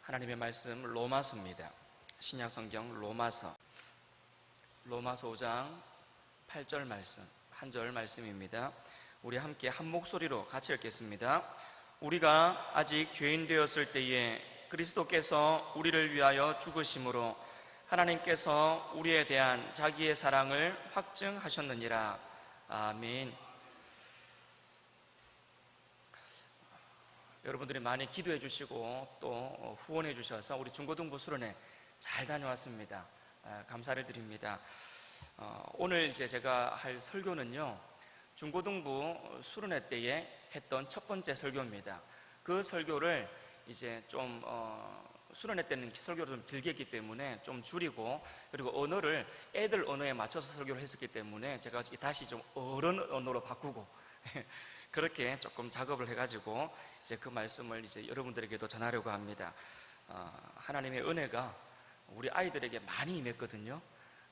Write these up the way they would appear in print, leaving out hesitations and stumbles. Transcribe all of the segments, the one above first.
하나님의 말씀 로마서입니다. 신약성경 로마서 5장 8절 말씀, 한 절 말씀입니다. 우리 함께 한 목소리로 같이 읽겠습니다. 우리가 아직 죄인 되었을 때에 그리스도께서 우리를 위하여 죽으심으로 하나님께서 우리에 대한 자기의 사랑을 확증하셨느니라. 아멘. 여러분들이 많이 기도해 주시고 또 후원해 주셔서 우리 중고등부 수련회 잘 다녀왔습니다. 감사를 드립니다. 오늘 이제 제가 할 설교는요, 중고등부 수련회 때에 했던 첫 번째 설교입니다. 그 설교를 이제 좀 수련회 때는 설교를 좀 길게 했기 때문에 좀 줄이고, 그리고 언어를 애들 언어에 맞춰서 설교를 했었기 때문에 제가 다시 좀 어른 언어로 바꾸고 그렇게 조금 작업을 해가지고 이제 그 말씀을 이제 여러분들에게도 전하려고 합니다. 하나님의 은혜가 우리 아이들에게 많이 임했거든요.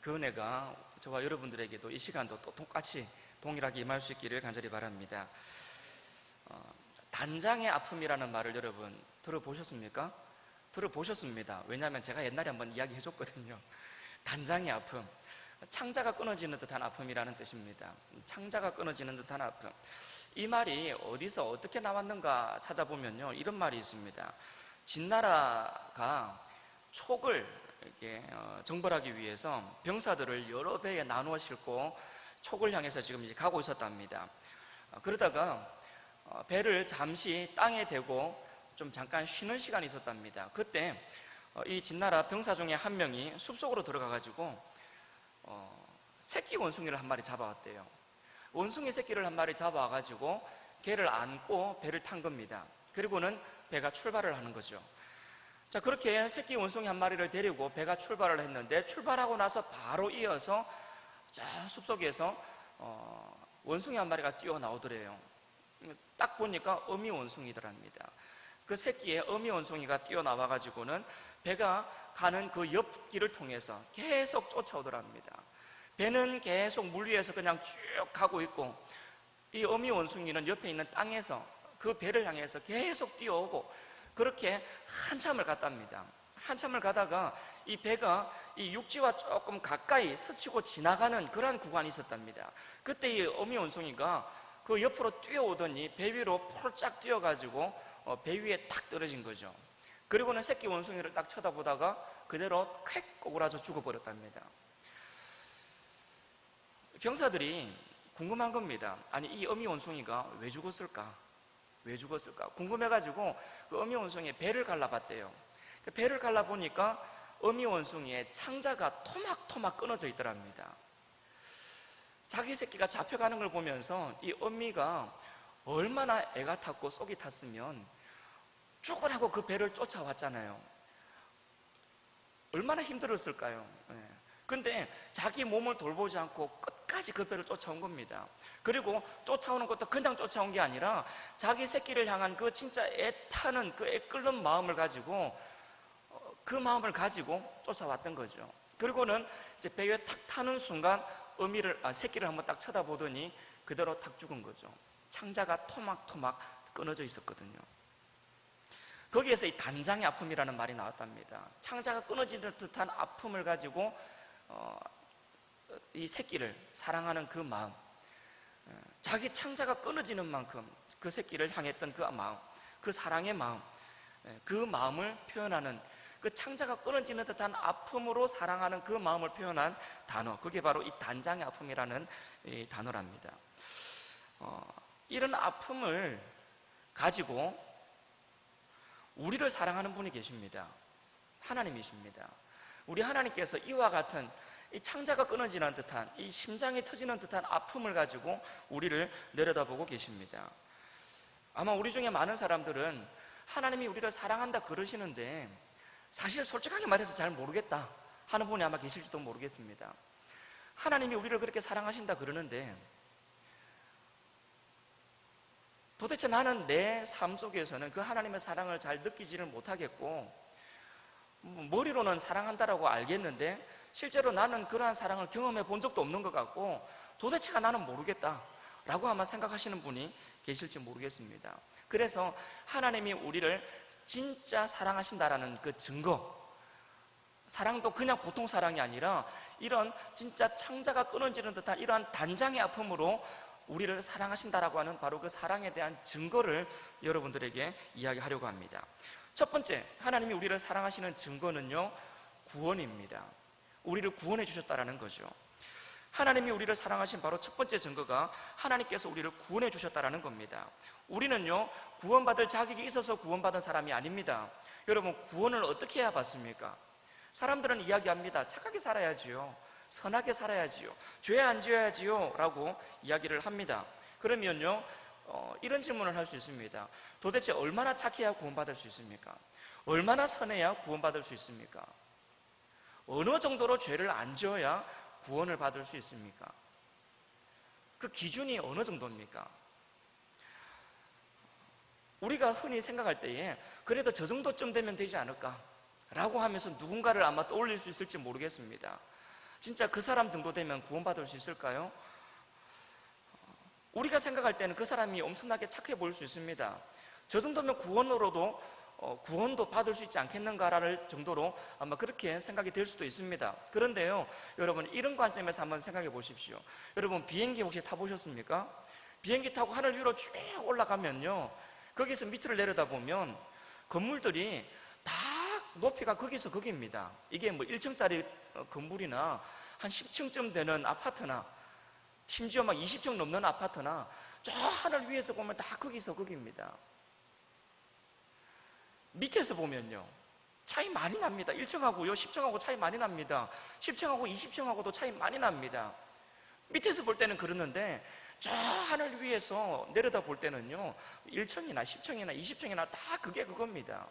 그 은혜가 저와 여러분들에게도 이 시간도 또 똑같이 동일하게 임할 수 있기를 간절히 바랍니다. 단장의 아픔이라는 말을 여러분 들어보셨습니까? 들어보셨습니다. 왜냐하면 제가 옛날에 한번 이야기해 줬거든요. 단장의 아픔, 창자가 끊어지는 듯한 아픔이라는 뜻입니다. 창자가 끊어지는 듯한 아픔. 이 말이 어디서 어떻게 나왔는가 찾아보면요, 이런 말이 있습니다. 진나라가 촉을 이렇게 정벌하기 위해서 병사들을 여러 배에 나누어 싣고 촉을 향해서 지금 이제 가고 있었답니다. 그러다가 배를 잠시 땅에 대고 좀 잠깐 쉬는 시간이 있었답니다. 그때 이 진나라 병사 중에 한 명이 숲속으로 들어가가지고 새끼 원숭이를 한 마리 잡아왔대요. 원숭이 새끼를 한 마리 잡아와가지고 걔를 안고 배를 탄 겁니다. 그리고는 배가 출발을 하는 거죠. 자, 그렇게 새끼 원숭이 한 마리를 데리고 배가 출발을 했는데, 출발하고 나서 바로 이어서 저 숲속에서 원숭이 한 마리가 뛰어나오더래요. 딱 보니까 어미 원숭이더랍니다. 그 새끼의 어미 원숭이가 뛰어나와가지고는 배가 가는 그 옆길을 통해서 계속 쫓아오더랍니다. 배는 계속 물 위에서 그냥 쭉 가고 있고, 이 어미 원숭이는 옆에 있는 땅에서 그 배를 향해서 계속 뛰어오고, 그렇게 한참을 갔답니다. 한참을 가다가 이 배가 이 육지와 조금 가까이 스치고 지나가는 그런 구간이 있었답니다. 그때 이 어미 원숭이가 그 옆으로 뛰어오더니 배 위로 폴짝 뛰어가지고 배 위에 탁 떨어진 거죠. 그리고는 새끼 원숭이를 딱 쳐다보다가 그대로 콱 꼬그라져 죽어버렸답니다. 병사들이 궁금한 겁니다. 아니, 이 어미 원숭이가 왜 죽었을까? 왜 죽었을까? 궁금해가지고 그 어미 원숭이의 배를 갈라봤대요. 그 배를 갈라보니까 어미 원숭이의 창자가 토막토막 끊어져 있더랍니다. 자기 새끼가 잡혀가는 걸 보면서 이 어미가 얼마나 애가 탔고 속이 탔으면 죽으라고 그 배를 쫓아왔잖아요. 얼마나 힘들었을까요? 근데 자기 몸을 돌보지 않고 끝까지 그 배를 쫓아온 겁니다. 그리고 쫓아오는 것도 그냥 쫓아온 게 아니라 자기 새끼를 향한 그 진짜 애타는 그 애끓는 마음을 가지고 쫓아왔던 거죠. 그리고는 이제 배 위에 탁 타는 순간 새끼를 한번 딱 쳐다보더니 그대로 탁 죽은 거죠. 창자가 토막토막 끊어져 있었거든요. 거기에서 이 단장의 아픔이라는 말이 나왔답니다. 창자가 끊어지는 듯한 아픔을 가지고 이 새끼를 사랑하는 그 마음, 자기 창자가 끊어지는 만큼 그 새끼를 향했던 그 마음, 그 사랑의 마음, 그 마음을 표현하는, 그 창자가 끊어지는 듯한 아픔으로 사랑하는 그 마음을 표현한 단어, 그게 바로 이 단장의 아픔이라는 이 단어랍니다. 이런 아픔을 가지고 우리를 사랑하는 분이 계십니다. 하나님이십니다. 우리 하나님께서 이와 같은 이 창자가 끊어지는 듯한, 이 심장이 터지는 듯한 아픔을 가지고 우리를 내려다보고 계십니다. 아마 우리 중에 많은 사람들은 하나님이 우리를 사랑한다 그러시는데 사실 솔직하게 말해서 잘 모르겠다 하는 분이 아마 계실지도 모르겠습니다. 하나님이 우리를 그렇게 사랑하신다 그러는데 도대체 나는 내 삶 속에서는 그 하나님의 사랑을 잘 느끼지를 못하겠고, 머리로는 사랑한다라고 알겠는데 실제로 나는 그러한 사랑을 경험해 본 적도 없는 것 같고 도대체가 나는 모르겠다라고 아마 생각하시는 분이 계실지 모르겠습니다. 그래서 하나님이 우리를 진짜 사랑하신다라는 그 증거, 사랑도 그냥 보통 사랑이 아니라 이런 진짜 창자가 끊어지는 듯한 이러한 단장의 아픔으로 우리를 사랑하신다라고 하는 바로 그 사랑에 대한 증거를 여러분들에게 이야기하려고 합니다. 첫 번째, 하나님이 우리를 사랑하시는 증거는요, 구원입니다. 우리를 구원해 주셨다라는 거죠. 하나님이 우리를 사랑하신 바로 첫 번째 증거가 하나님께서 우리를 구원해 주셨다라는 겁니다. 우리는요, 구원받을 자격이 있어서 구원받은 사람이 아닙니다. 여러분, 구원을 어떻게 해야 받습니까? 사람들은 이야기합니다. 착하게 살아야지요, 선하게 살아야지요, 죄 안 지어야지요 라고 이야기를 합니다. 그러면요, 이런 질문을 할 수 있습니다. 도대체 얼마나 착해야 구원받을 수 있습니까? 얼마나 선해야 구원받을 수 있습니까? 어느 정도로 죄를 안 지어야 구원을 받을 수 있습니까? 그 기준이 어느 정도입니까? 우리가 흔히 생각할 때에 그래도 저 정도쯤 되면 되지 않을까 라고 하면서 누군가를 아마 떠올릴 수 있을지 모르겠습니다. 진짜 그 사람 정도 되면 구원받을 수 있을까요? 우리가 생각할 때는 그 사람이 엄청나게 착해 보일 수 있습니다. 저 정도면 구원도 받을 수 있지 않겠는가라는 정도로 아마 그렇게 생각이 될 수도 있습니다. 그런데요, 여러분, 이런 관점에서 한번 생각해 보십시오. 여러분, 비행기 혹시 타보셨습니까? 비행기 타고 하늘 위로 쭉 올라가면요, 거기서 밑을 내려다보면 건물들이 다 높이가 거기서 거기입니다. 이게 뭐 1층짜리 건물이나 한 10층쯤 되는 아파트나 심지어 막 20층 넘는 아파트나 저 하늘 위에서 보면 다 거기서 거기입니다. 밑에서 보면요, 차이 많이 납니다. 1층하고요 10층하고 차이 많이 납니다. 10층하고 20층하고도 차이 많이 납니다. 밑에서 볼 때는 그러는데 저 하늘 위에서 내려다 볼 때는요, 1층이나 10층이나 20층이나 다 그겁니다.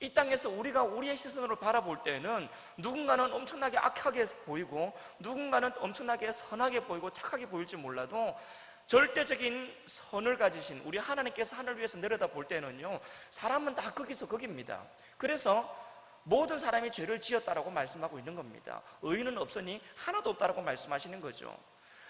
이 땅에서 우리가 우리의 시선으로 바라볼 때는 누군가는 엄청나게 악하게 보이고 누군가는 엄청나게 선하게 보이고 착하게 보일지 몰라도 절대적인 선을 가지신 우리 하나님께서 하늘 위에서 내려다 볼 때는요, 사람은 다 거기서 거기입니다. 그래서 모든 사람이 죄를 지었다라고 말씀하고 있는 겁니다. 의인은 없으니 하나도 없다라고 말씀하시는 거죠.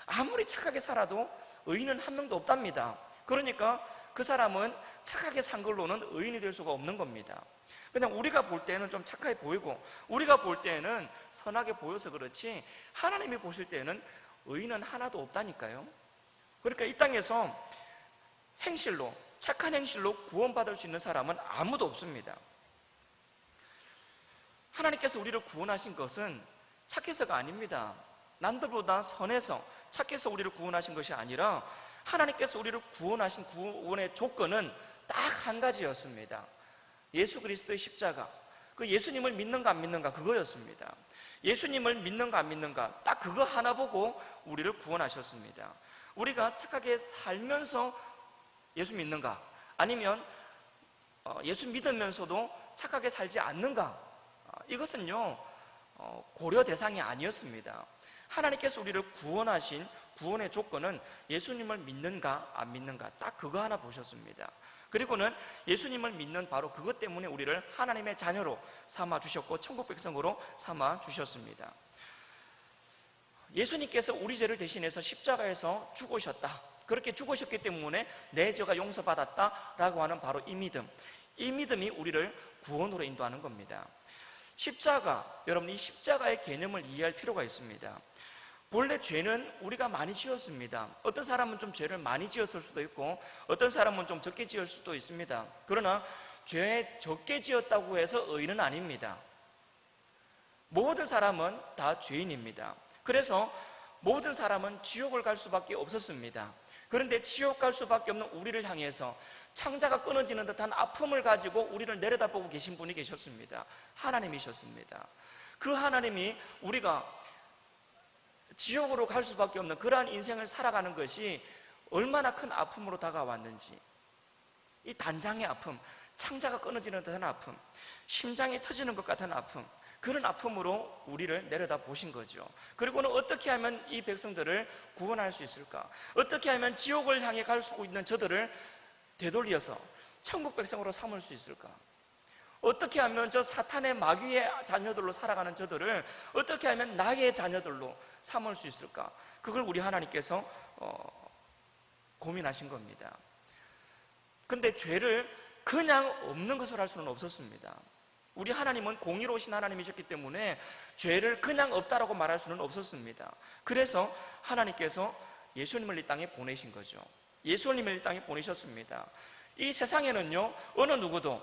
아무리 착하게 살아도 의인은 한 명도 없답니다. 그러니까 그 사람은 착하게 산 걸로는 의인이 될 수가 없는 겁니다. 그냥 우리가 볼 때는 좀 착하게 보이고 우리가 볼 때는 선하게 보여서 그렇지 하나님이 보실 때는 의인은 하나도 없다니까요. 그러니까 이 땅에서 행실로, 착한 행실로 구원받을 수 있는 사람은 아무도 없습니다. 하나님께서 우리를 구원하신 것은 착해서가 아닙니다. 남들보다 선해서 착해서 우리를 구원하신 것이 아니라 하나님께서 우리를 구원하신 구원의 조건은 딱 한 가지였습니다. 예수 그리스도의 십자가, 그 예수님을 믿는가 안 믿는가 그거였습니다. 예수님을 믿는가 안 믿는가 딱 그거 하나 보고 우리를 구원하셨습니다. 우리가 착하게 살면서 예수 믿는가, 아니면 예수 믿으면서도 착하게 살지 않는가, 이것은요 고려 대상이 아니었습니다. 하나님께서 우리를 구원하신 구원의 조건은 예수님을 믿는가 안 믿는가 딱 그거 하나 보셨습니다. 그리고는 예수님을 믿는 바로 그것 때문에 우리를 하나님의 자녀로 삼아 주셨고 천국 백성으로 삼아 주셨습니다. 예수님께서 우리 죄를 대신해서 십자가에서 죽으셨다, 그렇게 죽으셨기 때문에 내 죄가 용서받았다라고 하는 바로 이 믿음이 우리를 구원으로 인도하는 겁니다. 십자가, 여러분, 이 십자가의 개념을 이해할 필요가 있습니다. 본래 죄는 우리가 많이 지었습니다. 어떤 사람은 좀 죄를 많이 지었을 수도 있고 어떤 사람은 좀 적게 지을 수도 있습니다. 그러나 죄 적게 지었다고 해서 의인은 아닙니다. 모든 사람은 다 죄인입니다. 그래서 모든 사람은 지옥을 갈 수밖에 없었습니다. 그런데 지옥 갈 수밖에 없는 우리를 향해서 창자가 끊어지는 듯한 아픔을 가지고 우리를 내려다보고 계신 분이 계셨습니다. 하나님이셨습니다. 그 하나님이 우리가 지옥으로 갈 수밖에 없는 그러한 인생을 살아가는 것이 얼마나 큰 아픔으로 다가왔는지, 이 단장의 아픔, 창자가 끊어지는 듯한 아픔, 심장이 터지는 것 같은 아픔, 그런 아픔으로 우리를 내려다 보신 거죠. 그리고는 어떻게 하면 이 백성들을 구원할 수 있을까? 어떻게 하면 지옥을 향해 갈 수 있는 저들을 되돌려서 천국 백성으로 삼을 수 있을까? 어떻게 하면 저 사탄의 마귀의 자녀들로 살아가는 저들을 어떻게 하면 나의 자녀들로 삼을 수 있을까? 그걸 우리 하나님께서 고민하신 겁니다. 근데 죄를 그냥 없는 것으로 할 수는 없었습니다. 우리 하나님은 공의로우신 하나님이셨기 때문에 죄를 그냥 없다라고 말할 수는 없었습니다. 그래서 하나님께서 예수님을 이 땅에 보내신 거죠. 예수님을 이 땅에 보내셨습니다. 이 세상에는요, 어느 누구도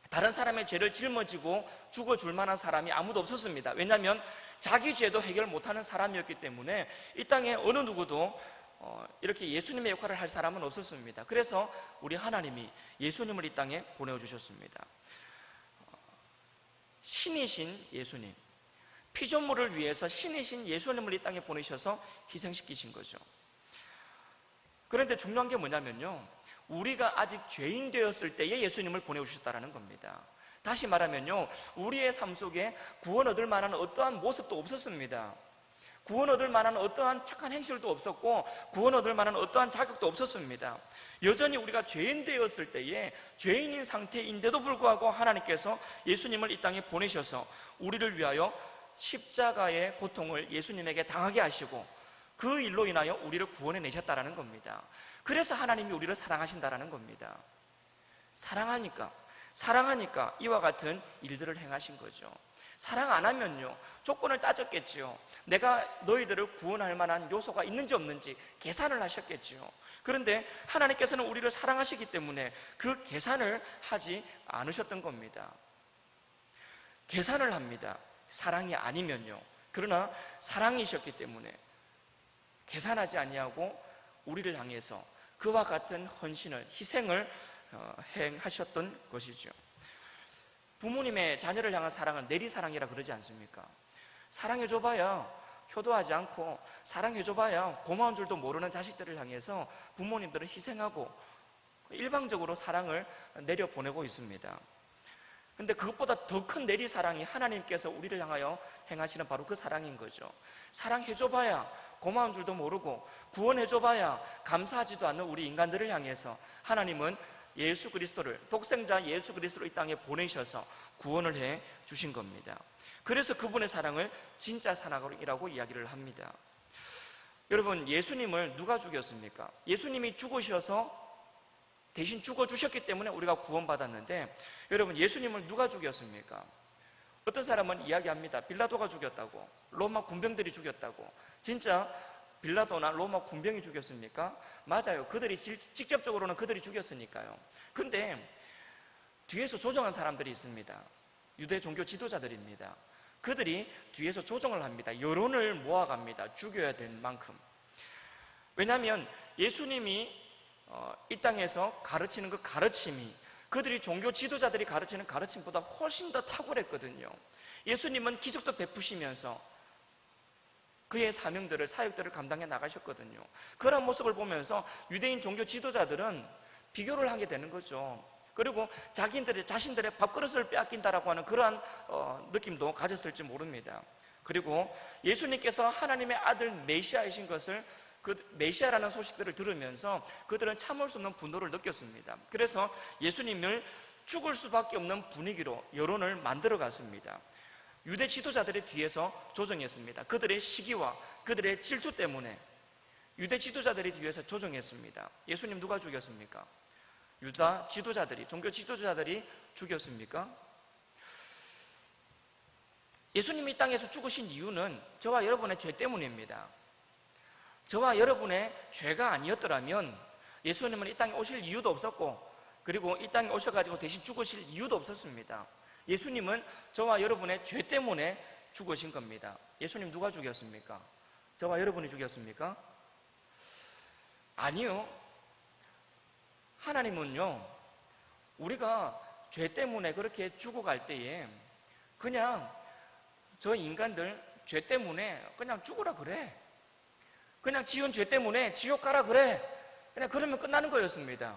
다른 사람의 죄를 짊어지고 죽어줄 만한 사람이 아무도 없었습니다. 왜냐하면 자기 죄도 해결 못하는 사람이었기 때문에 이 땅에 어느 누구도 이렇게 예수님의 역할을 할 사람은 없었습니다. 그래서 우리 하나님이 예수님을 이 땅에 보내주셨습니다. 신이신 예수님, 피조물을 위해서 신이신 예수님을 이 땅에 보내셔서 희생시키신 거죠. 그런데 중요한 게 뭐냐면요, 우리가 아직 죄인 되었을 때에 예수님을 보내주셨다는 겁니다. 다시 말하면요, 우리의 삶 속에 구원 얻을 만한 어떠한 모습도 없었습니다. 구원 얻을 만한 어떠한 착한 행실도 없었고 구원 얻을 만한 어떠한 자격도 없었습니다. 여전히 우리가 죄인 되었을 때에 죄인인 상태인데도 불구하고 하나님께서 예수님을 이 땅에 보내셔서 우리를 위하여 십자가의 고통을 예수님에게 당하게 하시고 그 일로 인하여 우리를 구원해 내셨다는 겁니다. 그래서 하나님이 우리를 사랑하신다는 겁니다. 사랑하니까 이와 같은 일들을 행하신 거죠. 사랑 안 하면요, 조건을 따졌겠지요. 내가 너희들을 구원할 만한 요소가 있는지 없는지 계산을 하셨겠지요. 그런데 하나님께서는 우리를 사랑하시기 때문에 그 계산을 하지 않으셨던 겁니다. 계산을 합니다. 사랑이 아니면요. 그러나 사랑이셨기 때문에 계산하지 아니하고 우리를 향해서 그와 같은 헌신을, 희생을 행하셨던 것이죠. 부모님의 자녀를 향한 사랑은 내리사랑이라 그러지 않습니까? 사랑해줘봐야 효도하지 않고, 사랑해줘봐야 고마운 줄도 모르는 자식들을 향해서 부모님들은 희생하고 일방적으로 사랑을 내려보내고 있습니다. 그런데 그것보다 더 큰 내리사랑이 하나님께서 우리를 향하여 행하시는 바로 그 사랑인 거죠. 사랑해줘봐야 고마운 줄도 모르고 구원해줘봐야 감사하지도 않는 우리 인간들을 향해서 하나님은 예수 그리스도를, 독생자 예수 그리스도를 이 땅에 보내셔서 구원을 해 주신 겁니다. 그래서 그분의 사랑을 진짜 사랑이라고 이야기를 합니다. 여러분, 예수님을 누가 죽였습니까? 예수님이 죽으셔서 대신 죽어주셨기 때문에 우리가 구원받았는데, 여러분, 예수님을 누가 죽였습니까? 어떤 사람은 이야기합니다. 빌라도가 죽였다고, 로마 군병들이 죽였다고. 진짜 빌라도나 로마 군병이 죽였습니까? 맞아요. 그들이 직접적으로는 그들이 죽였으니까요. 근데 뒤에서 조정한 사람들이 있습니다. 유대 종교 지도자들입니다. 그들이 뒤에서 조정을 합니다. 여론을 모아갑니다. 죽여야 될 만큼. 왜냐하면 예수님이 이 땅에서 가르치는 그 가르침이 그들이 종교 지도자들이 가르치는 가르침보다 훨씬 더 탁월했거든요. 예수님은 기적도 베푸시면서 그의 사명들을, 사역들을 감당해 나가셨거든요. 그런 모습을 보면서 유대인 종교 지도자들은 비교를 하게 되는 거죠. 그리고 자신들의 밥그릇을 빼앗긴다라고 하는 그러한 느낌도 가졌을지 모릅니다. 그리고 예수님께서 하나님의 아들 메시아이신 것을, 그 메시아라는 소식들을 들으면서 그들은 참을 수 없는 분노를 느꼈습니다. 그래서 예수님을 죽을 수밖에 없는 분위기로 여론을 만들어 갔습니다. 유대 지도자들이 뒤에서 조정했습니다. 그들의 시기와 그들의 질투 때문에 유대 지도자들이 뒤에서 조정했습니다. 예수님 누가 죽였습니까? 유다 지도자들이, 종교 지도자들이 죽였습니까? 예수님이 이 땅에서 죽으신 이유는 저와 여러분의 죄 때문입니다. 저와 여러분의 죄가 아니었더라면 예수님은 이 땅에 오실 이유도 없었고, 그리고 이 땅에 오셔가지고 대신 죽으실 이유도 없었습니다. 예수님은 저와 여러분의 죄 때문에 죽으신 겁니다. 예수님 누가 죽였습니까? 저와 여러분이 죽였습니까? 아니요. 하나님은요, 우리가 죄 때문에 그렇게 죽어갈 때에 그냥 저 인간들 죄 때문에 그냥 죽으라 그래. 그냥 지은 죄 때문에 지옥 가라 그래. 그냥 그러면 끝나는 거였습니다.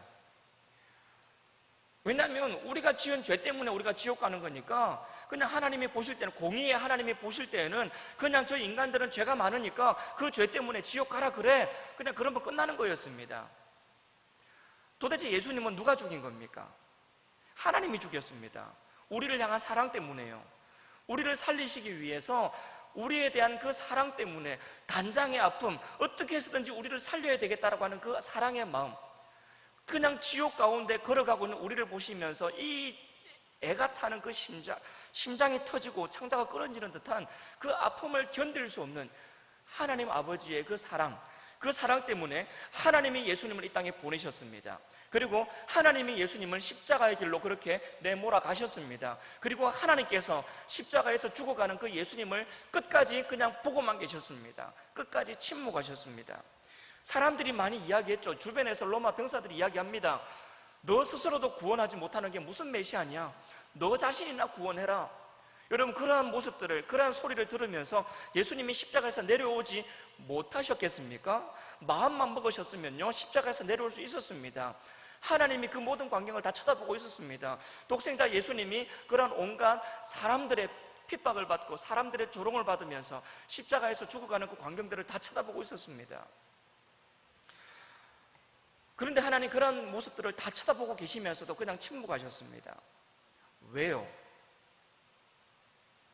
왜냐하면 우리가 지은 죄 때문에 우리가 지옥 가는 거니까 그냥 하나님이 보실 때는, 공의의 하나님이 보실 때는 그냥 저 인간들은 죄가 많으니까 그 죄 때문에 지옥 가라 그래. 그냥 그러면 끝나는 거였습니다. 도대체 예수님은 누가 죽인 겁니까? 하나님이 죽였습니다. 우리를 향한 사랑 때문에요. 우리를 살리시기 위해서 우리에 대한 그 사랑 때문에, 단장의 아픔, 어떻게 해서든지 우리를 살려야 되겠다라고 하는 그 사랑의 마음, 그냥 지옥 가운데 걸어가고 있는 우리를 보시면서 이 애가 타는 그 심장이 터지고 창자가 끊어지는 듯한 그 아픔을 견딜 수 없는 하나님 아버지의 그 사랑 때문에 하나님이 예수님을 이 땅에 보내셨습니다. 그리고 하나님이 예수님을 십자가의 길로 그렇게 내몰아 가셨습니다. 그리고 하나님께서 십자가에서 죽어가는 그 예수님을 끝까지 그냥 보고만 계셨습니다. 끝까지 침묵하셨습니다. 사람들이 많이 이야기했죠. 주변에서 로마 병사들이 이야기합니다. 너 스스로도 구원하지 못하는 게 무슨 메시아냐? 너 자신이나 구원해라. 여러분, 그러한 모습들을, 그러한 소리를 들으면서 예수님이 십자가에서 내려오지 못하셨겠습니까? 마음만 먹으셨으면요, 십자가에서 내려올 수 있었습니다. 하나님이 그 모든 광경을 다 쳐다보고 있었습니다. 독생자 예수님이 그러한 온갖 사람들의 핍박을 받고 사람들의 조롱을 받으면서 십자가에서 죽어가는 그 광경들을 다 쳐다보고 있었습니다. 그런데 하나님 그런 모습들을 다 쳐다보고 계시면서도 그냥 침묵하셨습니다. 왜요?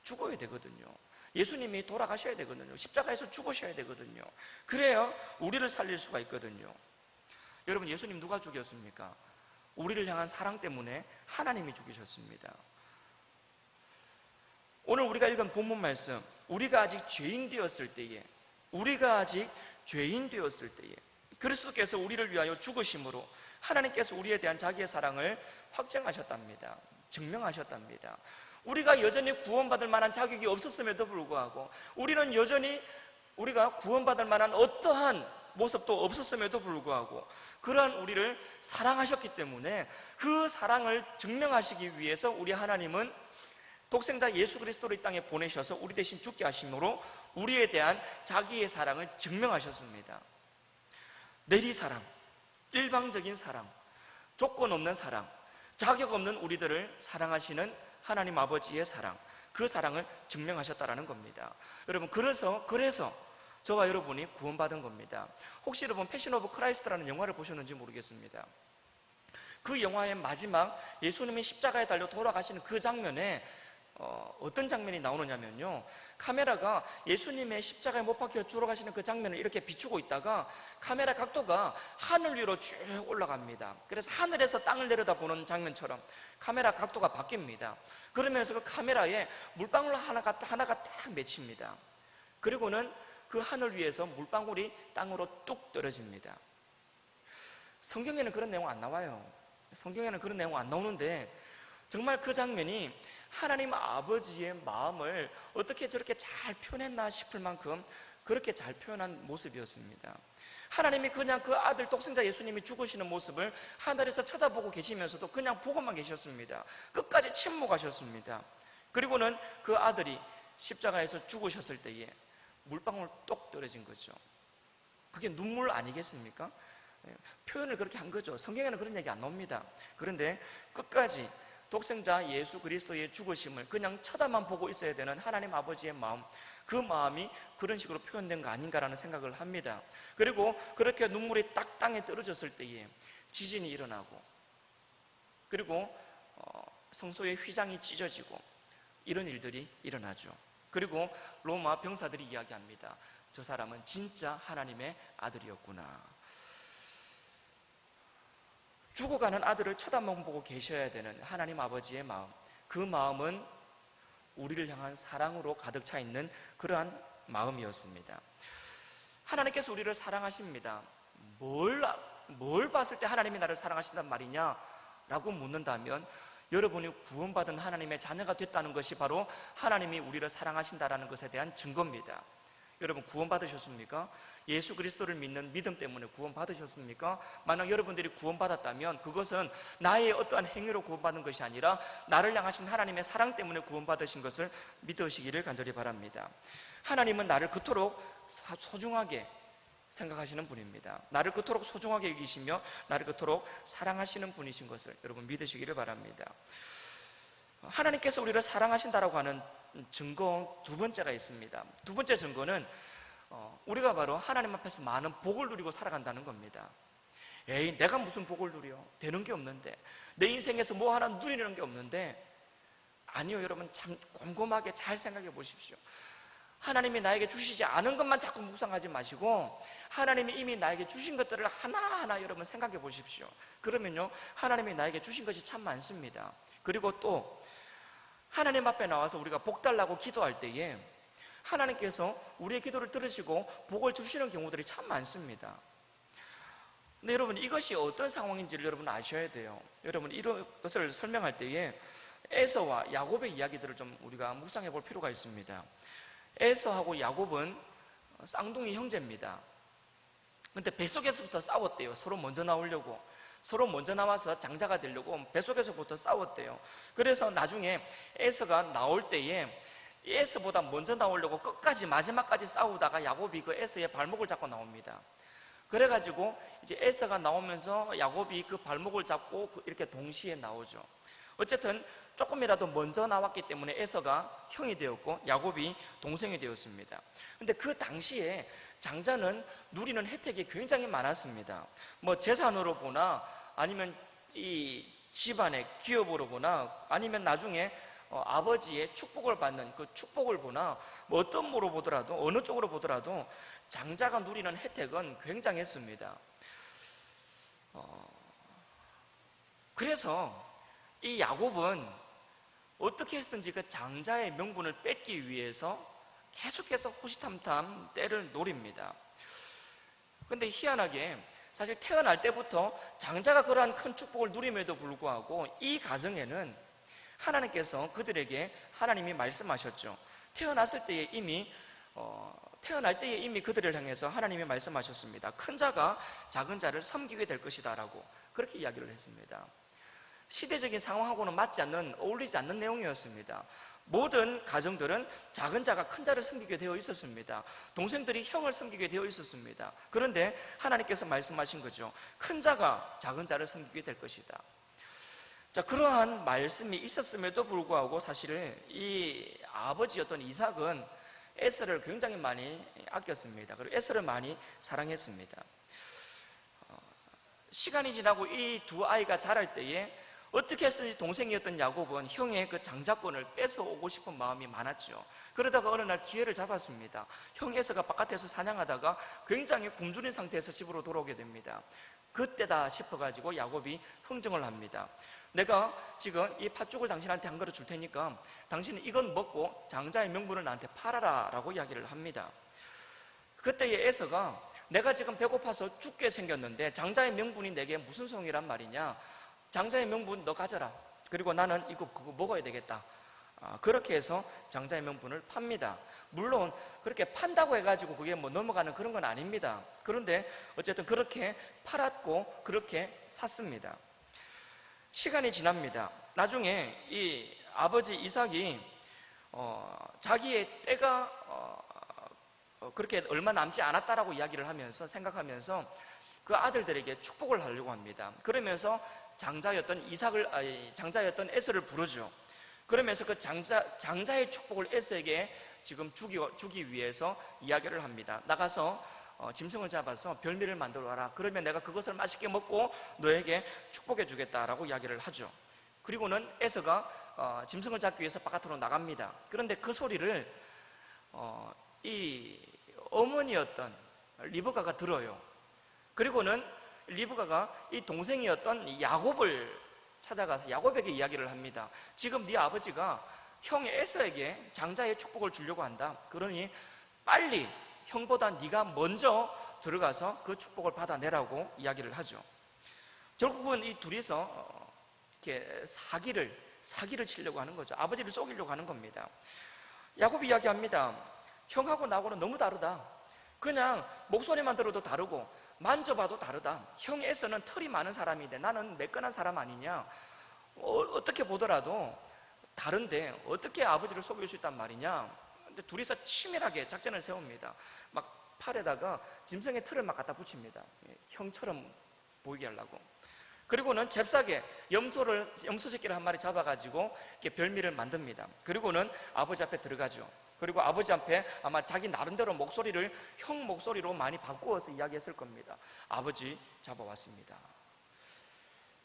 죽어야 되거든요. 예수님이 돌아가셔야 되거든요. 십자가에서 죽으셔야 되거든요. 그래야 우리를 살릴 수가 있거든요. 여러분, 예수님 누가 죽였습니까? 우리를 향한 사랑 때문에 하나님이 죽이셨습니다. 오늘 우리가 읽은 본문 말씀, 우리가 아직 죄인 되었을 때에 그리스도께서 우리를 위하여 죽으심으로 하나님께서 우리에 대한 자기의 사랑을 확증하셨답니다. 증명하셨답니다. 우리가 여전히 구원받을 만한 자격이 없었음에도 불구하고, 우리는 여전히 우리가 구원받을 만한 어떠한 모습도 없었음에도 불구하고 그러한 우리를 사랑하셨기 때문에 그 사랑을 증명하시기 위해서 우리 하나님은 독생자 예수 그리스도를 이 땅에 보내셔서 우리 대신 죽게 하심으로 우리에 대한 자기의 사랑을 증명하셨습니다. 내리사랑, 일방적인 사랑, 조건 없는 사랑, 자격 없는 우리들을 사랑하시는 하나님 아버지의 사랑, 그 사랑을 증명하셨다라는 겁니다. 여러분, 그래서 저와 여러분이 구원받은 겁니다. 혹시 여러분 패션 오브 크라이스트라는 영화를 보셨는지 모르겠습니다. 그 영화의 마지막 예수님이 십자가에 달려 돌아가시는 그 장면에 어떤 장면이 나오느냐면요, 카메라가 예수님의 십자가에 못 박혀 죽어가시는 그 장면을 이렇게 비추고 있다가 카메라 각도가 하늘 위로 쭉 올라갑니다. 그래서 하늘에서 땅을 내려다보는 장면처럼 카메라 각도가 바뀝니다. 그러면서 그 카메라에 물방울 하나가 딱 맺힙니다. 그리고는 그 하늘 위에서 물방울이 땅으로 뚝 떨어집니다. 성경에는 그런 내용 안 나와요. 성경에는 그런 내용 안 나오는데 정말 그 장면이 하나님 아버지의 마음을 어떻게 저렇게 잘 표현했나 싶을 만큼 그렇게 잘 표현한 모습이었습니다. 하나님이 그냥 그 아들 독생자 예수님이 죽으시는 모습을 하늘에서 쳐다보고 계시면서도 그냥 보고만 계셨습니다. 끝까지 침묵하셨습니다. 그리고는 그 아들이 십자가에서 죽으셨을 때에 물방울 똑 떨어진 거죠. 그게 눈물 아니겠습니까? 표현을 그렇게 한 거죠. 성경에는 그런 얘기 안 나옵니다. 그런데 끝까지 독생자 예수 그리스도의 죽으심을 그냥 쳐다만 보고 있어야 되는 하나님 아버지의 마음, 그 마음이 그런 식으로 표현된 거 아닌가라는 생각을 합니다. 그리고 그렇게 눈물이 딱 땅에 떨어졌을 때에 지진이 일어나고, 그리고 성소의 휘장이 찢어지고 이런 일들이 일어나죠. 그리고 로마 병사들이 이야기합니다. 저 사람은 진짜 하나님의 아들이었구나. 죽어가는 아들을 쳐다만 보고 계셔야 되는 하나님 아버지의 마음, 그 마음은 우리를 향한 사랑으로 가득 차 있는 그러한 마음이었습니다. 하나님께서 우리를 사랑하십니다. 뭘 봤을 때 하나님이 나를 사랑하신단 말이냐? 라고 묻는다면 여러분이 구원받은 하나님의 자녀가 됐다는 것이 바로 하나님이 우리를 사랑하신다는 것에 대한 증거입니다. 여러분, 구원받으셨습니까? 예수 그리스도를 믿는 믿음 때문에 구원받으셨습니까? 만약 여러분들이 구원받았다면 그것은 나의 어떠한 행위로 구원받은 것이 아니라 나를 향하신 하나님의 사랑 때문에 구원받으신 것을 믿으시기를 간절히 바랍니다. 하나님은 나를 그토록 소중하게 생각하시는 분입니다. 나를 그토록 소중하게 여기시며 나를 그토록 사랑하시는 분이신 것을 여러분 믿으시기를 바랍니다. 하나님께서 우리를 사랑하신다라고 하는 증거 두 번째가 있습니다. 두 번째 증거는 우리가 바로 하나님 앞에서 많은 복을 누리고 살아간다는 겁니다. 에이, 내가 무슨 복을 누려? 되는 게 없는데, 내 인생에서 뭐 하나 누리는 게 없는데. 아니요, 여러분, 참 곰곰하게 잘 생각해 보십시오. 하나님이 나에게 주시지 않은 것만 자꾸 묵상하지 마시고 하나님이 이미 나에게 주신 것들을 하나하나 여러분 생각해 보십시오. 그러면요, 하나님이 나에게 주신 것이 참 많습니다. 그리고 또 하나님 앞에 나와서 우리가 복 달라고 기도할 때에 하나님께서 우리의 기도를 들으시고 복을 주시는 경우들이 참 많습니다. 근데 여러분, 이것이 어떤 상황인지를 여러분 아셔야 돼요. 여러분, 이런 것을 설명할 때에 에서와 야곱의 이야기들을 좀 우리가 묵상해 볼 필요가 있습니다. 에서하고 야곱은 쌍둥이 형제입니다. 근데 뱃속에서부터 싸웠대요. 서로 먼저 나오려고, 서로 먼저 나와서 장자가 되려고 뱃속에서부터 싸웠대요. 그래서 나중에 에서가 나올 때에 에서보다 먼저 나오려고 끝까지 마지막까지 싸우다가 야곱이 그 에서의 발목을 잡고 나옵니다. 그래가지고 이제 에서가 나오면서 야곱이 그 발목을 잡고 이렇게 동시에 나오죠. 어쨌든 조금이라도 먼저 나왔기 때문에 에서가 형이 되었고 야곱이 동생이 되었습니다. 근데 그 당시에 장자는 누리는 혜택이 굉장히 많았습니다. 뭐 재산으로 보나 아니면 이 집안의 기업으로 보나 아니면 나중에 아버지의 축복을 받는 그 축복을 보나 뭐 어떤 모로 보더라도 어느 쪽으로 보더라도 장자가 누리는 혜택은 굉장했습니다. 그래서 이 야곱은 어떻게 해서든지 그 장자의 명분을 뺏기 위해서 계속해서 호시탐탐 때를 노립니다. 그런데 희한하게 사실 태어날 때부터 장자가 그러한 큰 축복을 누림에도 불구하고 이 가정에는 하나님께서 그들에게 하나님이 말씀하셨죠. 태어날 때에 이미 그들을 향해서 하나님이 말씀하셨습니다. 큰 자가 작은 자를 섬기게 될 것이다 라고 그렇게 이야기를 했습니다. 시대적인 상황하고는 어울리지 않는 내용이었습니다. 모든 가정들은 작은 자가 큰 자를 섬기게 되어 있었습니다. 동생들이 형을 섬기게 되어 있었습니다. 그런데 하나님께서 말씀하신 거죠. 큰 자가 작은 자를 섬기게 될 것이다. 자, 그러한 말씀이 있었음에도 불구하고 사실 이 아버지였던 이삭은 에서를 굉장히 많이 아꼈습니다. 그리고 에서를 많이 사랑했습니다. 시간이 지나고 이 두 아이가 자랄 때에 어떻게 해서든지 동생이었던 야곱은 형의 그 장자권을 뺏어오고 싶은 마음이 많았죠. 그러다가 어느 날 기회를 잡았습니다. 형 에서가 바깥에서 사냥하다가 굉장히 굶주린 상태에서 집으로 돌아오게 됩니다. 그때다 싶어가지고 야곱이 흥정을 합니다. 내가 지금 이 팥죽을 당신한테 한 그릇 줄 테니까 당신은 이건 먹고 장자의 명분을 나한테 팔아라 라고 이야기를 합니다. 그때의 에서가 내가 지금 배고파서 죽게 생겼는데 장자의 명분이 내게 무슨 소용이란 말이냐, 장자의 명분 너 가져라, 그리고 나는 그거 먹어야 되겠다. 그렇게 해서 장자의 명분을 팝니다. 물론 그렇게 판다고 해가지고 그게 뭐 넘어가는 그런 건 아닙니다. 그런데 어쨌든 그렇게 팔았고 그렇게 샀습니다. 시간이 지납니다. 나중에 이 아버지 이삭이 자기의 때가 그렇게 얼마 남지 않았다라고 이야기를 하면서 생각하면서 그 아들들에게 축복을 하려고 합니다. 그러면서 장자였던 에서를 부르죠. 그러면서 그 장자의 축복을 에서에게 지금 주기 위해서 이야기를 합니다. 나가서 짐승을 잡아서 별미를 만들어 와라. 그러면 내가 그것을 맛있게 먹고 너에게 축복해 주겠다라고 이야기를 하죠. 그리고는 에서가 짐승을 잡기 위해서 바깥으로 나갑니다. 그런데 그 소리를 이 어머니였던 리브가가 들어요. 그리고는 리브가가 이 동생이었던 야곱을 찾아가서 야곱에게 이야기를 합니다. 지금 네 아버지가 형 에서에게 장자의 축복을 주려고 한다. 그러니 빨리 형보다 네가 먼저 들어가서 그 축복을 받아내라고 이야기를 하죠. 결국은 이 둘이서 이렇게 사기를 치려고 하는 거죠. 아버지를 속이려고 하는 겁니다. 야곱이 이야기합니다. 형하고 나하고는 너무 다르다. 그냥 목소리만 들어도 다르고 만져봐도 다르다. 형 에서는 털이 많은 사람인데 나는 매끈한 사람 아니냐. 어떻게 보더라도 다른데 어떻게 아버지를 속일 수 있단 말이냐. 근데 둘이서 치밀하게 작전을 세웁니다. 막 팔에다가 짐승의 털을 막 갖다 붙입니다. 형처럼 보이게 하려고. 그리고는 잽싸게 염소 새끼를 한 마리 잡아가지고 이렇게 별미를 만듭니다. 그리고는 아버지 앞에 들어가죠. 그리고 아버지 앞에 아마 자기 나름대로 목소리를 형 목소리로 많이 바꾸어서 이야기했을 겁니다. 아버지 잡아왔습니다.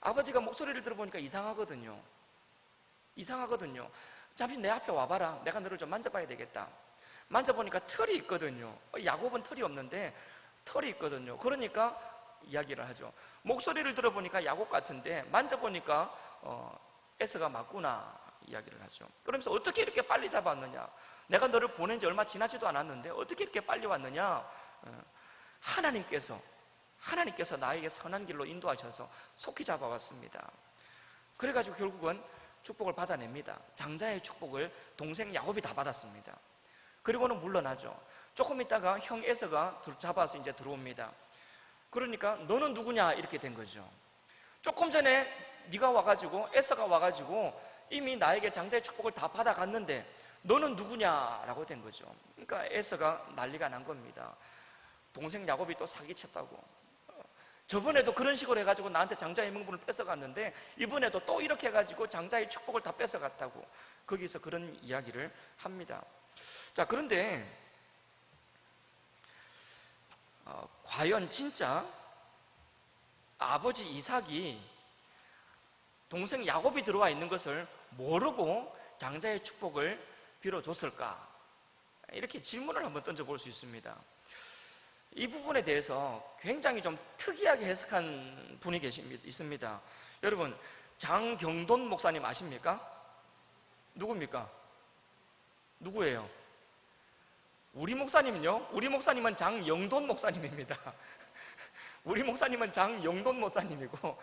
아버지가 목소리를 들어보니까 이상하거든요. 잠시 내 앞에 와봐라. 내가 너를 좀 만져봐야 되겠다. 만져보니까 털이 있거든요. 야곱은 털이 없는데 털이 있거든요. 그러니까 이야기를 하죠. 목소리를 들어보니까 야곱 같은데 만져보니까 에서가 맞구나 이야기를 하죠. 그러면서 어떻게 이렇게 빨리 잡았느냐, 내가 너를 보낸 지 얼마 지나지도 않았는데 어떻게 이렇게 빨리 왔느냐. 하나님께서 나에게 선한 길로 인도하셔서 속히 잡아왔습니다. 그래가지고 결국은 축복을 받아냅니다. 장자의 축복을 동생 야곱이 다 받았습니다. 그리고는 물러나죠. 조금 있다가 형 에서가 잡아서 이제 들어옵니다. 그러니까 너는 누구냐 이렇게 된 거죠. 조금 전에 네가 와가지고 에서가 와가지고 이미 나에게 장자의 축복을 다 받아갔는데 너는 누구냐라고 된 거죠. 그러니까 에서가 난리가 난 겁니다. 동생 야곱이 또 사기쳤다고. 저번에도 그런 식으로 해가지고 나한테 장자의 명분을 뺏어갔는데 이번에도 또 이렇게 해가지고 장자의 축복을 다 뺏어갔다고 거기서 그런 이야기를 합니다. 자, 그런데 과연 진짜 아버지 이삭이 동생 야곱이 들어와 있는 것을 모르고 장자의 축복을 빌어줬을까? 이렇게 질문을 한번 던져볼 수 있습니다. 이 부분에 대해서 굉장히 좀 특이하게 해석한 분이 있습니다. 여러분, 장경돈 목사님 아십니까? 누굽니까? 누구예요? 우리 목사님은요? 우리 목사님은 장영돈 목사님입니다. 우리 목사님은 장영돈 목사님이고,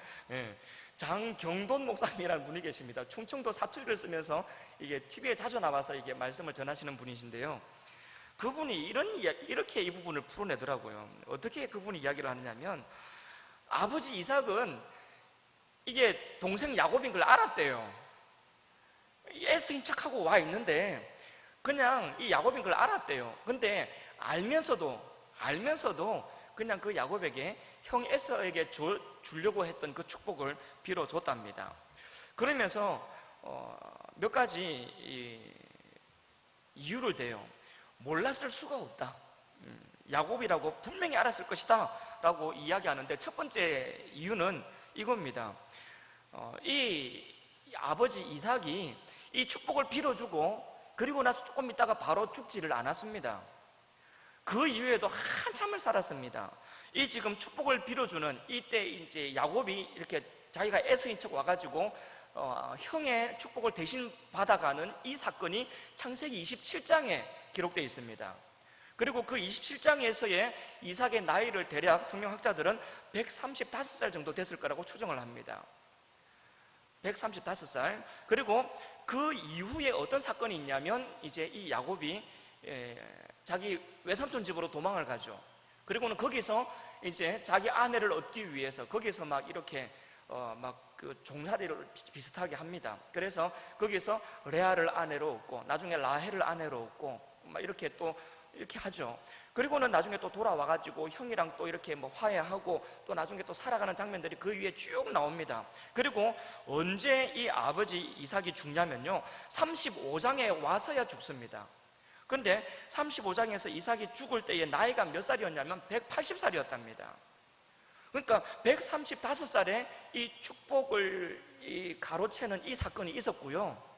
장경돈 목사님이라는 분이 계십니다. 충청도 사투리를 쓰면서 이게 TV에 자주 나와서 이게 말씀을 전하시는 분이신데요. 그분이 이렇게 이 부분을 풀어내더라고요. 어떻게 그분이 이야기를 하느냐면, 아버지 이삭은 이게 동생 야곱인 걸 알았대요. 애쓰인 척하고 와 있는데 그냥 이 야곱인 걸 알았대요. 근데 알면서도 그냥 그 야곱에게 형 에서에게 주려고 했던 그 축복을 빌어줬답니다. 그러면서 몇 가지 이유를 대요. 몰랐을 수가 없다. 야곱이라고 분명히 알았을 것이다 라고 이야기하는데, 첫 번째 이유는 이겁니다. 이 아버지 이삭이 이 축복을 빌어주고 그리고 나서 조금 있다가 바로 죽지를 않았습니다. 그 이후에도 한참을 살았습니다. 이 지금 축복을 빌어주는 이때 이제 야곱이 이렇게 자기가 애서인 척 와가지고 형의 축복을 대신 받아가는 이 사건이 창세기 27장에 기록되어 있습니다. 그리고 그 27장에서의 이삭의 나이를 대략 성경학자들은 135살 정도 됐을 거라고 추정을 합니다. 135살. 그리고 그 이후에 어떤 사건이 있냐면, 이제 이 야곱이 자기 외삼촌 집으로 도망을 가죠. 그리고는 거기서 이제 자기 아내를 얻기 위해서 거기서 막 이렇게 그 종살이를 비슷하게 합니다. 그래서 거기서 레아를 아내로 얻고 나중에 라헬을 아내로 얻고 막 이렇게 또 이렇게 하죠. 그리고는 나중에 또 돌아와가지고 형이랑 또 이렇게 뭐 화해하고 또 나중에 또 살아가는 장면들이 그 위에 쭉 나옵니다. 그리고 언제 이 아버지 이삭이 죽냐면요, 35장에 와서야 죽습니다. 근데 35장에서 이삭이 죽을 때의 나이가 몇 살이었냐면 180살이었답니다. 그러니까 135살에 이 축복을 가로채는 이 사건이 있었고요.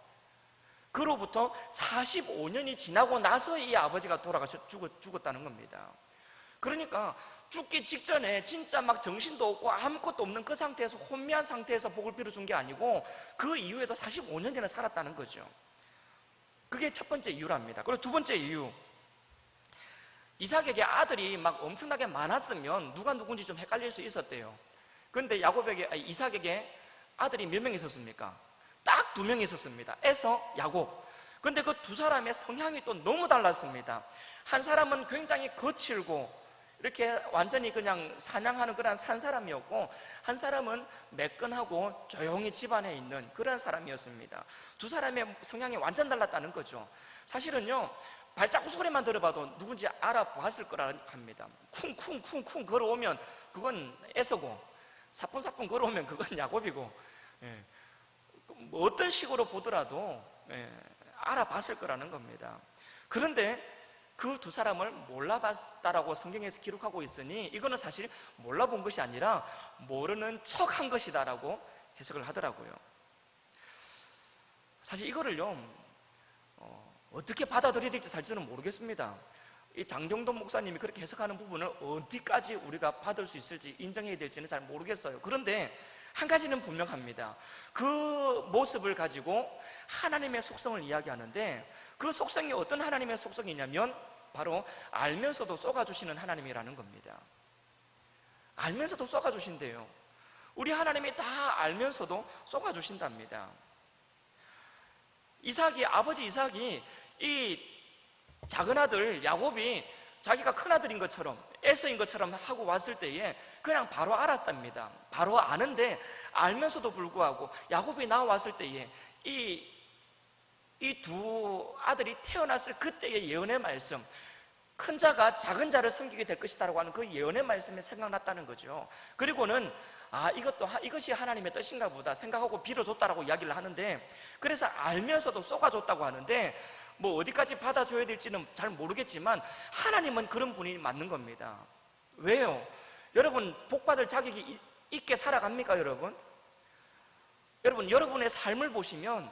그로부터 45년이 지나고 나서 이 아버지가 돌아가서 죽었다는 겁니다. 그러니까 죽기 직전에 진짜 막 정신도 없고 아무것도 없는 그 상태에서, 혼미한 상태에서 복을 빌어준 게 아니고 그 이후에도 45년이나 살았다는 거죠. 그게 첫 번째 이유랍니다. 그리고 두 번째 이유, 이삭에게 아들이 막 엄청나게 많았으면 누가 누군지 좀 헷갈릴 수 있었대요. 그런데 이삭에게 아들이 몇 명 있었습니까? 딱 2명 있었습니다. 에서, 야곱. 근데 그 두 사람의 성향이 또 너무 달랐습니다. 한 사람은 굉장히 거칠고 이렇게 완전히 그냥 사냥하는 그런 산 사람이었고, 한 사람은 매끈하고 조용히 집안에 있는 그런 사람이었습니다. 두 사람의 성향이 완전 달랐다는 거죠. 사실은요, 발자국 소리만 들어봐도 누군지 알아봤을 거라 합니다. 쿵쿵쿵쿵 걸어오면 그건 에서고, 사뿐사뿐 걸어오면 그건 야곱이고, 어떤 식으로 보더라도 알아봤을 거라는 겁니다. 그런데 그 두 사람을 몰라봤다라고 성경에서 기록하고 있으니 이거는 사실 몰라본 것이 아니라 모르는 척한 것이다라고 해석을 하더라고요. 사실 이거를요, 어떻게 받아들여야 될지 사실은 모르겠습니다. 이 장경돈 목사님이 그렇게 해석하는 부분을 어디까지 우리가 받을 수 있을지 인정해야 될지는 잘 모르겠어요. 그런데 한 가지는 분명합니다. 그 모습을 가지고 하나님의 속성을 이야기하는데, 그 속성이 어떤 하나님의 속성이냐면 바로 알면서도 쏘아주시는 하나님이라는 겁니다. 알면서도 쏘아주신대요. 우리 하나님이 다 알면서도 쏘아주신답니다. 아버지 이삭이 이 작은 아들 야곱이 자기가 큰 아들인 것처럼 에서인 것처럼 하고 왔을 때에 그냥 바로 알았답니다. 바로 아는데, 알면서도 불구하고 야곱이 나왔을 때에 이 두 아들이 태어났을 그때의 예언의 말씀, 큰 자가 작은 자를 섬기게 될 것이다라고 하는 그 예언의 말씀이 생각났다는 거죠. 그리고는 이것이 하나님의 뜻인가 보다 생각하고 빌어줬다라고 이야기를 하는데, 그래서 알면서도 쏘아줬다고 하는데, 뭐 어디까지 받아줘야 될지는 잘 모르겠지만 하나님은 그런 분이 맞는 겁니다. 왜요? 여러분, 복받을 자격이 있게 살아갑니까? 여러분의 삶을 보시면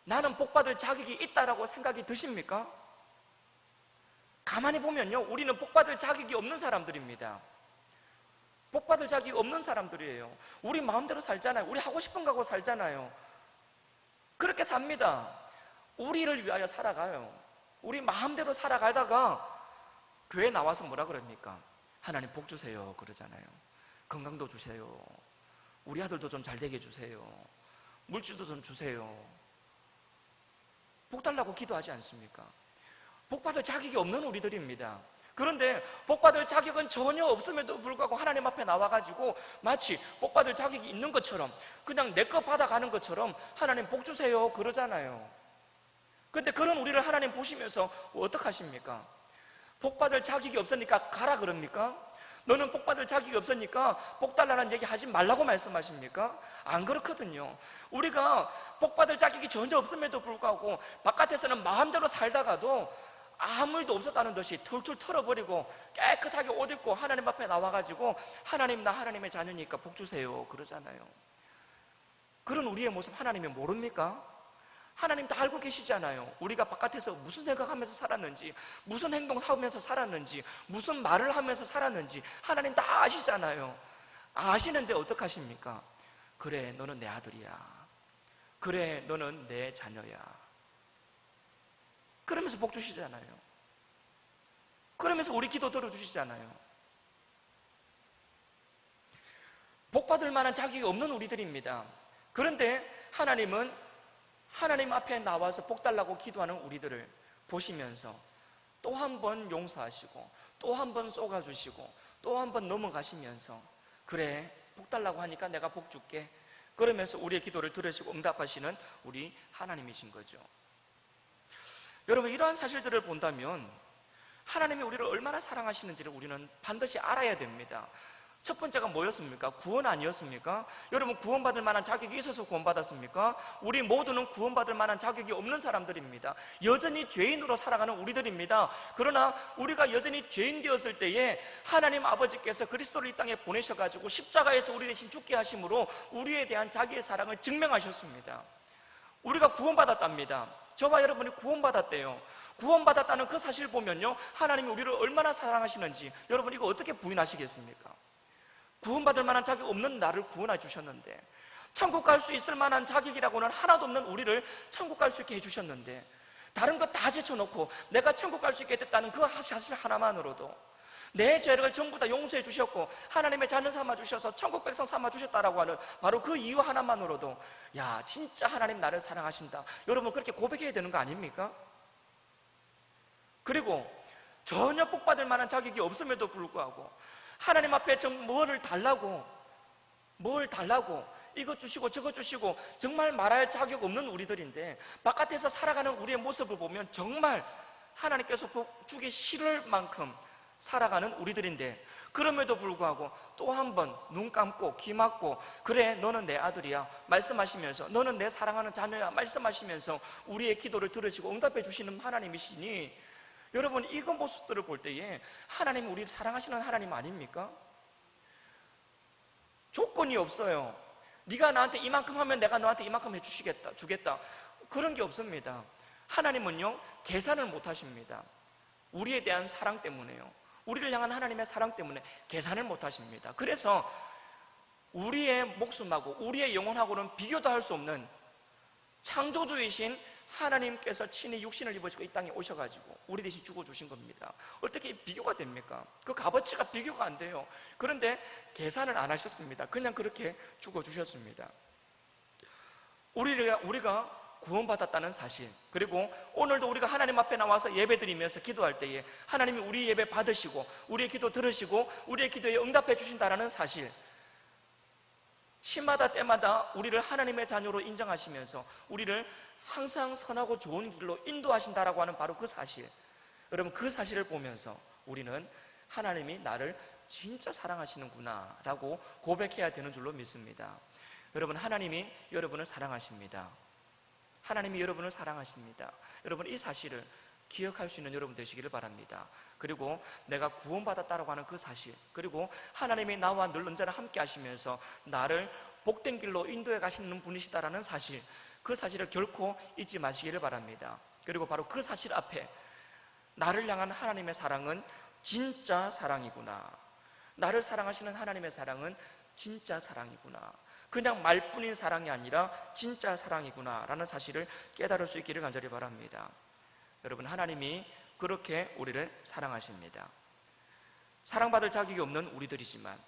나는 복받을 자격이 있다라고 생각이 드십니까? 가만히 보면요, 우리는 복받을 자격이 없는 사람들입니다. 복받을 자격이 없는 사람들이에요. 우리 마음대로 살잖아요. 우리 하고 싶은 거 하고 살잖아요. 그렇게 삽니다. 우리를 위하여 살아가요. 우리 마음대로 살아가다가 교회 나와서 뭐라 그럽니까? 하나님 복 주세요 그러잖아요. 건강도 주세요. 우리 아들도 좀 잘 되게 해주세요. 물질도 좀 주세요. 복 달라고 기도하지 않습니까? 복 받을 자격이 없는 우리들입니다. 그런데 복 받을 자격은 전혀 없음에도 불구하고 하나님 앞에 나와가지고 마치 복 받을 자격이 있는 것처럼, 그냥 내 거 받아가는 것처럼 하나님 복 주세요 그러잖아요. 그런데 그런 우리를 하나님 보시면서 어떡하십니까? 복 받을 자격이 없으니까 가라 그럽니까? 너는 복 받을 자격이 없으니까 복 달라는 얘기 하지 말라고 말씀하십니까? 안 그렇거든요. 우리가 복 받을 자격이 전혀 없음에도 불구하고 바깥에서는 마음대로 살다가도 아무 일도 없었다는 듯이 툴툴 털어버리고 깨끗하게 옷 입고 하나님 앞에 나와가지고 하나님, 나 하나님의 자녀니까 복 주세요 그러잖아요. 그런 우리의 모습 하나님이 모릅니까? 하나님 다 알고 계시잖아요. 우리가 바깥에서 무슨 생각하면서 살았는지, 무슨 행동 하면서 살았는지, 무슨 말을 하면서 살았는지 하나님 다 아시잖아요. 아시는데 어떡하십니까? 그래, 너는 내 아들이야. 그래, 너는 내 자녀야. 그러면서 복 주시잖아요. 그러면서 우리 기도 들어주시잖아요. 복 받을 만한 자격이 없는 우리들입니다. 그런데 하나님은 하나님 앞에 나와서 복 달라고 기도하는 우리들을 보시면서 또 한 번 용서하시고 또 한 번 쏘아주시고 또 한 번 넘어가시면서, 그래, 복 달라고 하니까 내가 복 줄게 그러면서 우리의 기도를 들으시고 응답하시는 우리 하나님이신 거죠. 여러분, 이러한 사실들을 본다면 하나님이 우리를 얼마나 사랑하시는지를 우리는 반드시 알아야 됩니다. 첫 번째가 뭐였습니까? 구원 아니었습니까? 여러분, 구원받을 만한 자격이 있어서 구원받았습니까? 우리 모두는 구원받을 만한 자격이 없는 사람들입니다. 여전히 죄인으로 살아가는 우리들입니다. 그러나 우리가 여전히 죄인 되었을 때에 하나님 아버지께서 그리스도를 이 땅에 보내셔가지고 십자가에서 우리 대신 죽게 하심으로 우리에 대한 자기의 사랑을 증명하셨습니다. 우리가 구원받았답니다. 저와 여러분이 구원받았대요. 구원받았다는 그 사실을 보면요, 하나님이 우리를 얼마나 사랑하시는지 여러분 이거 어떻게 부인하시겠습니까? 구원받을 만한 자격 없는 나를 구원해 주셨는데, 천국 갈 수 있을 만한 자격이라고는 하나도 없는 우리를 천국 갈 수 있게 해주셨는데, 다른 거 다 제쳐놓고 내가 천국 갈 수 있게 됐다는 그 사실 하나만으로도 내 죄를 전부 다 용서해 주셨고 하나님의 자녀 삼아 주셔서 천국 백성 삼아 주셨다라고 하는 바로 그 이유 하나만으로도, 야, 진짜 하나님 나를 사랑하신다, 여러분 그렇게 고백해야 되는 거 아닙니까? 그리고 전혀 복받을 만한 자격이 없음에도 불구하고 하나님 앞에 뭘 달라고 이것 주시고 저것 주시고 정말 말할 자격 없는 우리들인데, 바깥에서 살아가는 우리의 모습을 보면 정말 하나님께서 복 주기 싫을 만큼 살아가는 우리들인데, 그럼에도 불구하고 또 한 번 눈 감고 귀 막고 그래, 너는 내 아들이야 말씀하시면서, 너는 내 사랑하는 자녀야 말씀하시면서 우리의 기도를 들으시고 응답해 주시는 하나님이시니, 여러분 이거 모습들을 볼 때에 하나님이 우리를 사랑하시는 하나님 아닙니까? 조건이 없어요. 네가 나한테 이만큼 하면 내가 너한테 이만큼 주겠다 그런 게 없습니다. 하나님은요, 계산을 못 하십니다. 우리에 대한 사랑 때문에요. 우리를 향한 하나님의 사랑 때문에 계산을 못 하십니다. 그래서 우리의 목숨하고 우리의 영혼하고는 비교도 할 수 없는 창조주이신 하나님께서 친히 육신을 입으시고 이 땅에 오셔가지고 우리 대신 죽어주신 겁니다. 어떻게 비교가 됩니까? 그 값어치가 비교가 안 돼요. 그런데 계산을 안 하셨습니다. 그냥 그렇게 죽어주셨습니다. 우리가 구원받았다는 사실, 그리고 오늘도 우리가 하나님 앞에 나와서 예배드리면서 기도할 때에 하나님이 우리 예배 받으시고 우리의 기도 들으시고 우리의 기도에 응답해 주신다는 사실, 시마다 때마다 우리를 하나님의 자녀로 인정하시면서 우리를 항상 선하고 좋은 길로 인도하신다라고 하는 바로 그 사실, 여러분, 그 사실을 보면서 우리는 하나님이 나를 진짜 사랑하시는구나 라고 고백해야 되는 줄로 믿습니다. 여러분, 하나님이 여러분을 사랑하십니다. 하나님이 여러분을 사랑하십니다. 여러분, 이 사실을 기억할 수 있는 여러분 되시기를 바랍니다. 그리고 내가 구원받았다라고 하는 그 사실, 그리고 하나님이 나와 늘 언제나 함께 하시면서 나를 복된 길로 인도해 가시는 분이시다라는 사실, 그 사실을 결코 잊지 마시기를 바랍니다. 그리고 바로 그 사실 앞에 나를 향한 하나님의 사랑은 진짜 사랑이구나, 나를 사랑하시는 하나님의 사랑은 진짜 사랑이구나, 그냥 말뿐인 사랑이 아니라 진짜 사랑이구나 라는 사실을 깨달을 수 있기를 간절히 바랍니다. 여러분, 하나님이 그렇게 우리를 사랑하십니다. 사랑받을 자격이 없는 우리들이지만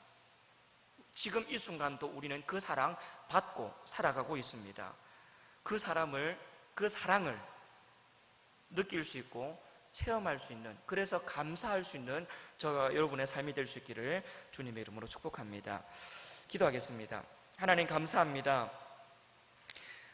지금 이 순간도 우리는 그 사랑 받고 살아가고 있습니다. 그 사랑을 느낄 수 있고 체험할 수 있는, 그래서 감사할 수 있는 저와 여러분의 삶이 될 수 있기를 주님의 이름으로 축복합니다. 기도하겠습니다. 하나님, 감사합니다.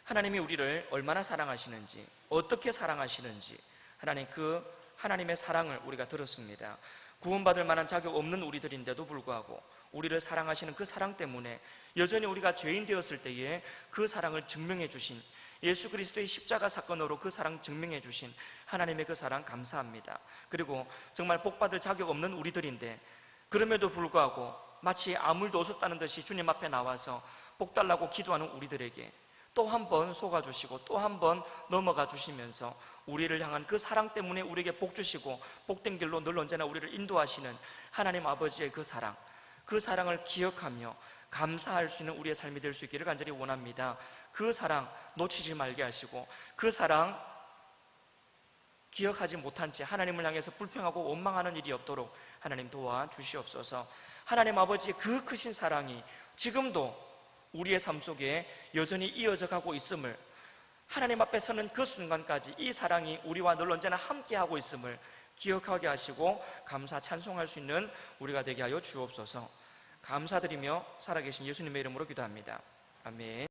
하나님이 우리를 얼마나 사랑하시는지, 어떻게 사랑하시는지, 하나님, 그 하나님의 사랑을 우리가 들었습니다. 구원받을 만한 자격 없는 우리들인데도 불구하고 우리를 사랑하시는 그 사랑 때문에 여전히 우리가 죄인 되었을 때에 그 사랑을 증명해 주신, 예수 그리스도의 십자가 사건으로 그 사랑 증명해 주신 하나님의 그 사랑 감사합니다. 그리고 정말 복받을 자격 없는 우리들인데 그럼에도 불구하고 마치 아무 일도 없었다는 듯이 주님 앞에 나와서 복 달라고 기도하는 우리들에게 또 한 번 속아주시고 또 한 번 넘어가 주시면서 우리를 향한 그 사랑 때문에 우리에게 복 주시고 복된 길로 늘 언제나 우리를 인도하시는 하나님 아버지의 그 사랑을 기억하며 감사할 수 있는 우리의 삶이 될 수 있기를 간절히 원합니다. 그 사랑 놓치지 말게 하시고 그 사랑 기억하지 못한 채 하나님을 향해서 불평하고 원망하는 일이 없도록 하나님 도와주시옵소서. 하나님 아버지의 그 크신 사랑이 지금도 우리의 삶 속에 여전히 이어져 가고 있음을, 하나님 앞에 서는 그 순간까지 이 사랑이 우리와 늘 언제나 함께하고 있음을 기억하게 하시고 감사 찬송할 수 있는 우리가 되게 하여 주옵소서. 감사드리며 살아계신 예수님의 이름으로 기도합니다. 아멘.